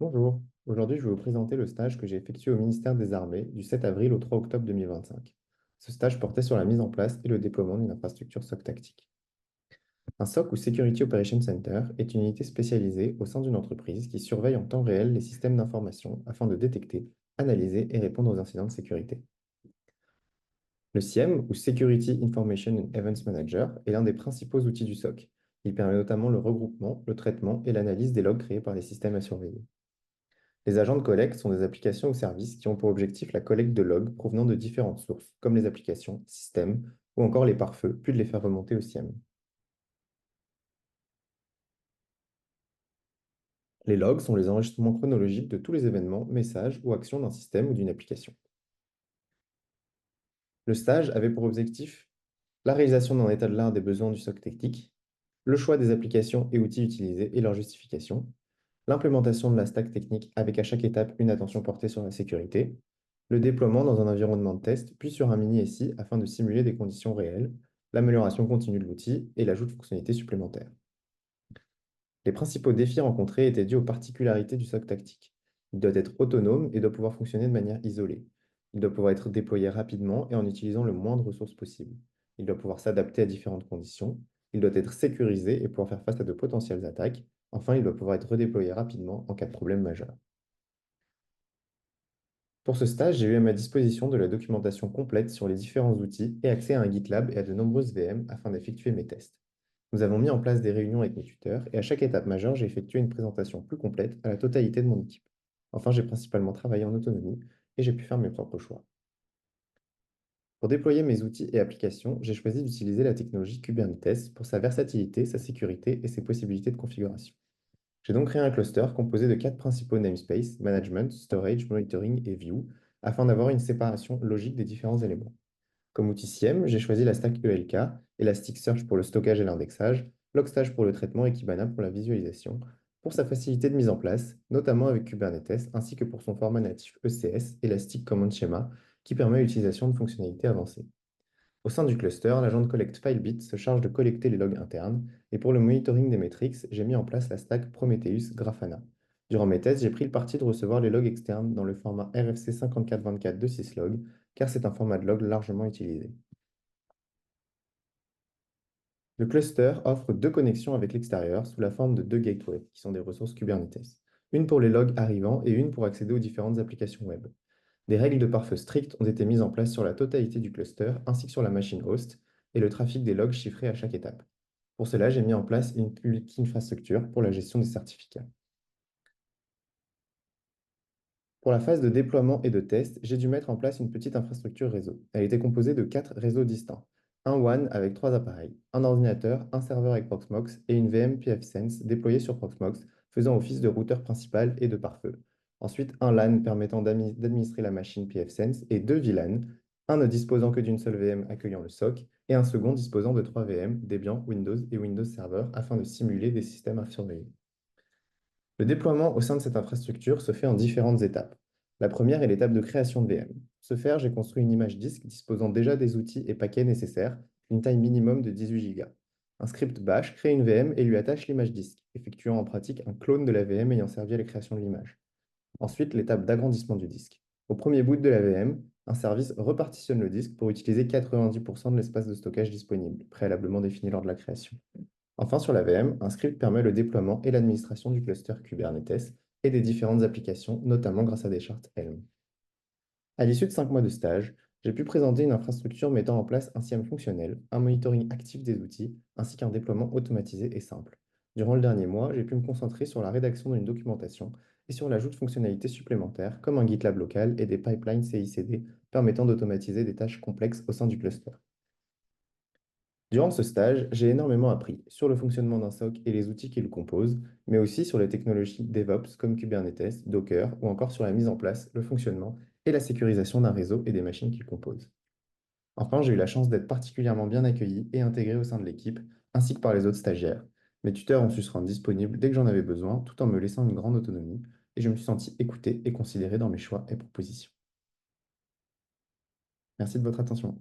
Bonjour, aujourd'hui je vais vous présenter le stage que j'ai effectué au ministère des Armées du 7 avril au 3 octobre 2025. Ce stage portait sur la mise en place et le déploiement d'une infrastructure SOC tactique. Un SOC ou Security Operations Center est une unité spécialisée au sein d'une entreprise qui surveille en temps réel les systèmes d'information afin de détecter, analyser et répondre aux incidents de sécurité. Le SIEM ou Security Information and Events Manager est l'un des principaux outils du SOC. Il permet notamment le regroupement, le traitement et l'analyse des logs créés par les systèmes à surveiller. Les agents de collecte sont des applications ou services qui ont pour objectif la collecte de logs provenant de différentes sources, comme les applications, systèmes ou encore les pare-feux, puis de les faire remonter au SIEM. Les logs sont les enregistrements chronologiques de tous les événements, messages ou actions d'un système ou d'une application. Le stage avait pour objectif la réalisation d'un état de l'art des besoins du SOC technique, le choix des applications et outils utilisés et leur justification, l'implémentation de la stack technique avec à chaque étape une attention portée sur la sécurité, le déploiement dans un environnement de test, puis sur un mini SI afin de simuler des conditions réelles, l'amélioration continue de l'outil et l'ajout de fonctionnalités supplémentaires. Les principaux défis rencontrés étaient dus aux particularités du SOC tactique. Il doit être autonome et doit pouvoir fonctionner de manière isolée. Il doit pouvoir être déployé rapidement et en utilisant le moins de ressources possible. Il doit pouvoir s'adapter à différentes conditions. Il doit être sécurisé et pouvoir faire face à de potentielles attaques. Enfin, il doit pouvoir être redéployé rapidement en cas de problème majeur. Pour ce stage, j'ai eu à ma disposition de la documentation complète sur les différents outils et accès à un GitLab et à de nombreuses VM afin d'effectuer mes tests. Nous avons mis en place des réunions avec mes tuteurs et à chaque étape majeure, j'ai effectué une présentation plus complète à la totalité de mon équipe. Enfin, j'ai principalement travaillé en autonomie et j'ai pu faire mes propres choix. Pour déployer mes outils et applications, j'ai choisi d'utiliser la technologie Kubernetes pour sa versatilité, sa sécurité et ses possibilités de configuration. J'ai donc créé un cluster composé de quatre principaux namespaces, Management, Storage, Monitoring et View, afin d'avoir une séparation logique des différents éléments. Comme outil SIEM, j'ai choisi la stack ELK, Elasticsearch pour le stockage et l'indexage, Logstash pour le traitement et Kibana pour la visualisation, pour sa facilité de mise en place, notamment avec Kubernetes, ainsi que pour son format natif ECS, Elastic Command Schema, qui permet l'utilisation de fonctionnalités avancées. Au sein du cluster, l'agent de collecte Filebit se charge de collecter les logs internes, et pour le monitoring des métriques, j'ai mis en place la stack Prometheus Grafana. Durant mes tests, j'ai pris le parti de recevoir les logs externes dans le format RFC 5424 de syslog, car c'est un format de log largement utilisé. Le cluster offre deux connexions avec l'extérieur sous la forme de deux gateways, qui sont des ressources Kubernetes. Une pour les logs arrivants et une pour accéder aux différentes applications web. Des règles de pare-feu strictes ont été mises en place sur la totalité du cluster ainsi que sur la machine host et le trafic des logs chiffrés à chaque étape. Pour cela, j'ai mis en place une public infrastructure pour la gestion des certificats. Pour la phase de déploiement et de test, j'ai dû mettre en place une petite infrastructure réseau. Elle était composée de quatre réseaux distincts. Un WAN avec trois appareils, un ordinateur, un serveur avec Proxmox et une VM pfSense déployée sur Proxmox, faisant office de routeur principal et de pare-feu. Ensuite, un LAN permettant d'administrer la machine pfSense et deux VLAN, un ne disposant que d'une seule VM accueillant le SOC et un second disposant de trois VM, Debian, Windows et Windows Server, afin de simuler des systèmes à surveiller. Le déploiement au sein de cette infrastructure se fait en différentes étapes. La première est l'étape de création de VM. Pour ce faire, j'ai construit une image disque disposant déjà des outils et paquets nécessaires, une taille minimum de 18 Go. Un script bash crée une VM et lui attache l'image disque, effectuant en pratique un clone de la VM ayant servi à la création de l'image. Ensuite, l'étape d'agrandissement du disque. Au premier boot de la VM, un service repartitionne le disque pour utiliser 90% de l'espace de stockage disponible, préalablement défini lors de la création. Enfin, sur la VM, un script permet le déploiement et l'administration du cluster Kubernetes et des différentes applications, notamment grâce à des chartes Helm. À l'issue de 5 mois de stage, j'ai pu présenter une infrastructure mettant en place un SIEM fonctionnel, un monitoring actif des outils, ainsi qu'un déploiement automatisé et simple. Durant le dernier mois, j'ai pu me concentrer sur la rédaction d'une documentation et sur l'ajout de fonctionnalités supplémentaires comme un GitLab local et des pipelines CI/CD permettant d'automatiser des tâches complexes au sein du cluster. Durant ce stage, j'ai énormément appris sur le fonctionnement d'un SOC et les outils qui le composent, mais aussi sur les technologies DevOps comme Kubernetes, Docker ou encore sur la mise en place, le fonctionnement et la sécurisation d'un réseau et des machines qu'il compose. Enfin, j'ai eu la chance d'être particulièrement bien accueilli et intégré au sein de l'équipe, ainsi que par les autres stagiaires. Mes tuteurs ont su se rendre disponibles dès que j'en avais besoin, tout en me laissant une grande autonomie, et je me suis senti écouté et considéré dans mes choix et propositions. Merci de votre attention.